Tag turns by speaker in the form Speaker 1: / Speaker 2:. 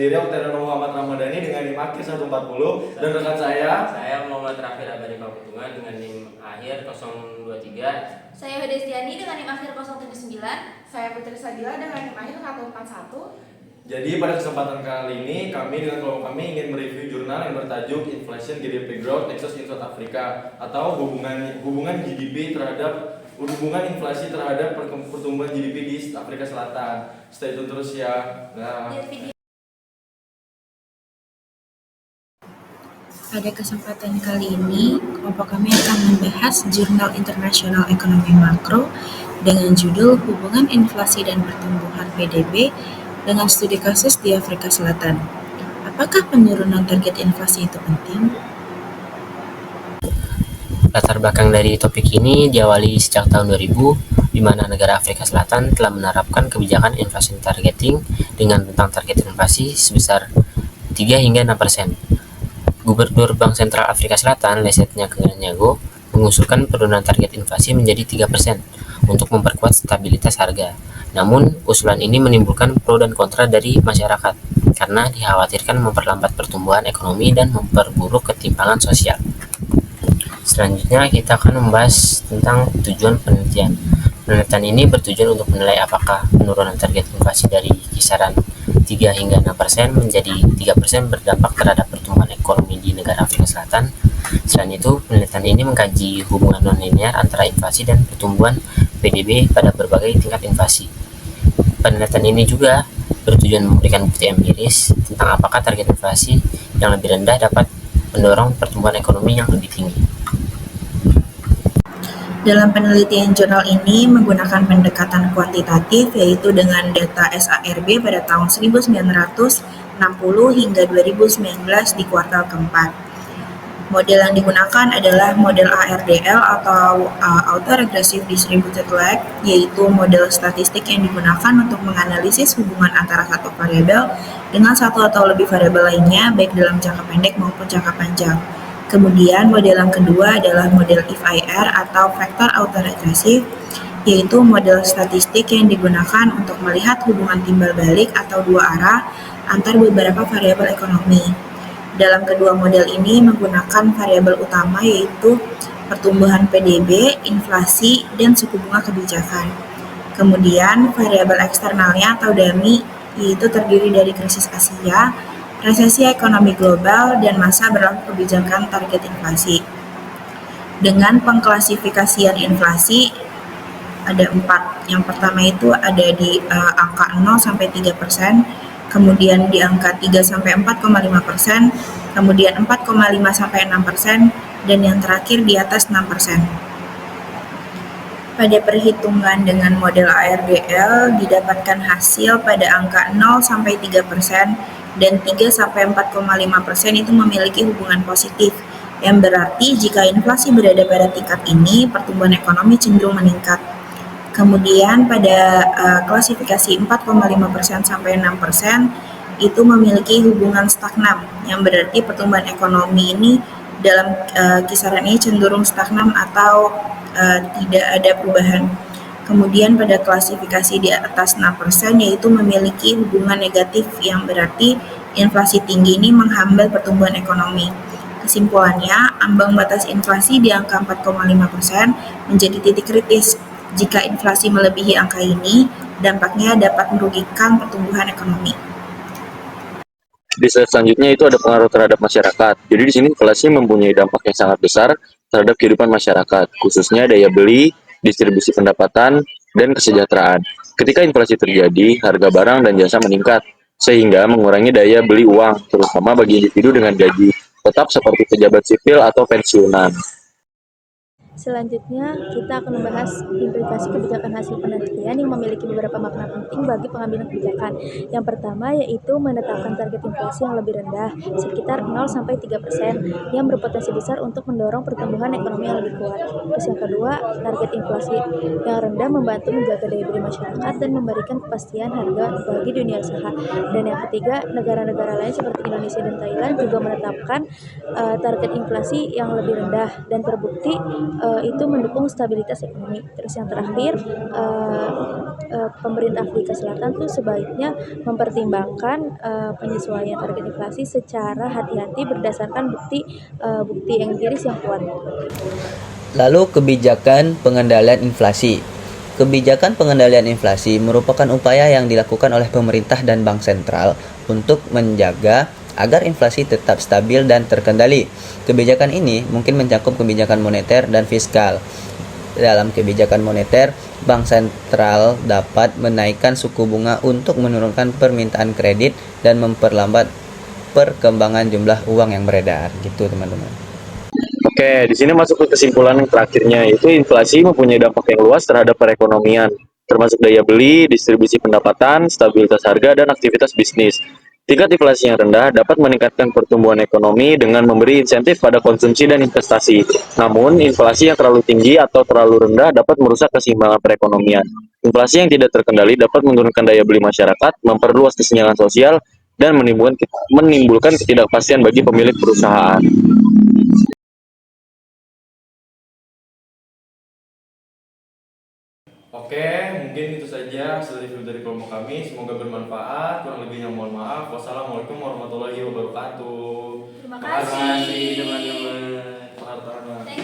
Speaker 1: sendiri Oktaviano Muhammad Ramadhani dengan NIM akhir 140 dan rekan saya
Speaker 2: Muhammad Raffi Abadi Pakutungan dengan NIM akhir 023.
Speaker 3: Saya Hodestiani dengan NIM akhir 079.
Speaker 4: Saya Putri Sadila dengan NIM akhir 141.
Speaker 1: Jadi pada kesempatan kali ini kami dengan kelompok kami ingin mereview jurnal yang bertajuk Inflation GDP Growth Nexus in South Africa atau hubungan GDP terhadap hubungan inflasi terhadap pertumbuhan GDP di Afrika Selatan. Stay tune terus ya. Nah.
Speaker 5: Pada kesempatan kali ini, kelompok kami akan membahas Jurnal Internasional Ekonomi Makro dengan judul Hubungan Inflasi dan Pertumbuhan PDB dengan studi kasus di Afrika Selatan. Apakah penurunan target inflasi itu penting?
Speaker 2: Latar belakang dari topik ini diawali sejak tahun 2000, di mana negara Afrika Selatan telah menerapkan kebijakan inflation targeting dengan rentang target inflasi sebesar 3 hingga 6%. Gubernur Bank Sentral Afrika Selatan, Lesset Nyakenyago, mengusulkan penurunan target inflasi menjadi 3% untuk memperkuat stabilitas harga. Namun, usulan ini menimbulkan pro dan kontra dari masyarakat karena dikhawatirkan memperlambat pertumbuhan ekonomi dan memperburuk ketimpangan sosial. Selanjutnya, kita akan membahas tentang tujuan penelitian. Penelitian ini bertujuan untuk menilai apakah penurunan target inflasi dari kisaran 3 hingga 6% menjadi 3% berdampak terhadap pertumbuhan ekonomi di negara Afrika Selatan. Selain itu, penelitian ini mengkaji hubungan non-linear antara inflasi dan pertumbuhan PDB pada berbagai tingkat inflasi. Penelitian ini juga bertujuan memberikan bukti empiris tentang apakah target inflasi yang lebih rendah dapat mendorong pertumbuhan ekonomi yang lebih tinggi.
Speaker 5: Dalam penelitian jurnal ini menggunakan pendekatan kuantitatif, yaitu dengan data SARB pada tahun 1960 hingga 2019 di kuartal keempat. Model yang digunakan adalah model ARDL atau Autoregressive Distributed Lag, yaitu model statistik yang digunakan untuk menganalisis hubungan antara satu variabel dengan satu atau lebih variabel lainnya, baik dalam jangka pendek maupun jangka panjang. Kemudian model yang kedua adalah model IFIR atau Vector Autoregressive, yaitu model statistik yang digunakan untuk melihat hubungan timbal balik atau dua arah antar beberapa variabel ekonomi. Dalam kedua model ini menggunakan variabel utama yaitu pertumbuhan PDB, inflasi, dan suku bunga kebijakan. Kemudian variabel eksternalnya atau dummy yaitu terdiri dari krisis Asia, resesi ekonomi global, dan masa berlaku kebijakan target inflasi. Dengan pengklasifikasian inflasi ada 4. Yang pertama itu ada di angka 0 sampai 3%, kemudian di angka 3 sampai 4,5%, kemudian 4,5 sampai 6%, dan yang terakhir di atas 6%. Pada perhitungan dengan model ARDL didapatkan hasil pada angka 0 sampai 3%, dan 3 sampai 4,5% itu memiliki hubungan positif, yang berarti jika inflasi berada pada tingkat ini, pertumbuhan ekonomi cenderung meningkat. Kemudian pada klasifikasi 4,5% sampai 6% itu memiliki hubungan stagnan, yang berarti pertumbuhan ekonomi ini dalam kisaran ini cenderung stagnan atau tidak ada perubahan. Kemudian pada klasifikasi di atas 6% yaitu memiliki hubungan negatif, yang berarti inflasi tinggi ini menghambat pertumbuhan ekonomi. Kesimpulannya, ambang batas inflasi di angka 4,5% menjadi titik kritis. Jika inflasi melebihi angka ini, dampaknya dapat merugikan pertumbuhan ekonomi.
Speaker 6: Di slide selanjutnya itu ada pengaruh terhadap masyarakat. Jadi di sini inflasi mempunyai dampak yang sangat besar terhadap kehidupan masyarakat, khususnya daya beli, distribusi pendapatan, dan kesejahteraan. Ketika inflasi terjadi, harga barang dan jasa meningkat, sehingga mengurangi daya beli uang, terutama bagi individu dengan gaji tetap seperti pejabat sipil atau pensiunan.
Speaker 3: Selanjutnya, kita akan membahas implikasi kebijakan hasil penelitian yang memiliki beberapa makna penting bagi pengambilan kebijakan. Yang pertama yaitu menetapkan target inflasi yang lebih rendah, sekitar 0-3%, yang berpotensi besar untuk mendorong pertumbuhan ekonomi yang lebih kuat. Terus yang kedua, target inflasi yang rendah membantu menjaga daya beli masyarakat dan memberikan kepastian harga bagi dunia usaha. Dan yang ketiga, negara-negara lain seperti Indonesia dan Thailand juga menetapkan target inflasi yang lebih rendah, dan terbukti itu mendukung stabilitas ekonomi. Terus yang terakhir, pemerintah Afrika Selatan tuh sebaiknya mempertimbangkan penyesuaian target inflasi secara hati-hati berdasarkan bukti empiris yang kuat.
Speaker 7: Lalu kebijakan pengendalian inflasi. Kebijakan pengendalian inflasi merupakan upaya yang dilakukan oleh pemerintah dan bank sentral untuk menjaga agar inflasi tetap stabil dan terkendali. Kebijakan ini mungkin mencakup kebijakan moneter dan fiskal. Dalam kebijakan moneter, bank sentral dapat menaikkan suku bunga untuk menurunkan permintaan kredit dan memperlambat perkembangan jumlah uang yang beredar. Gitu, teman-teman.
Speaker 6: Oke, di sini masuk ke kesimpulan yang terakhirnya, yaitu inflasi mempunyai dampak yang luas terhadap perekonomian, termasuk daya beli, distribusi pendapatan, stabilitas harga, dan aktivitas bisnis. Tingkat inflasi yang rendah dapat meningkatkan pertumbuhan ekonomi dengan memberi insentif pada konsumsi dan investasi. Namun, inflasi yang terlalu tinggi atau terlalu rendah dapat merusak keseimbangan perekonomian. Inflasi yang tidak terkendali dapat menurunkan daya beli masyarakat, memperluas kesenjangan sosial, dan menimbulkan ketidakpastian bagi pemilik perusahaan.
Speaker 1: Oke, mungkin itu saja hasil review dari kelompok kami. Semoga bermanfaat. Kurang lebihnya mohon maaf. Wassalamualaikum warahmatullahi wabarakatuh.
Speaker 4: Terima kasih
Speaker 1: teman-teman.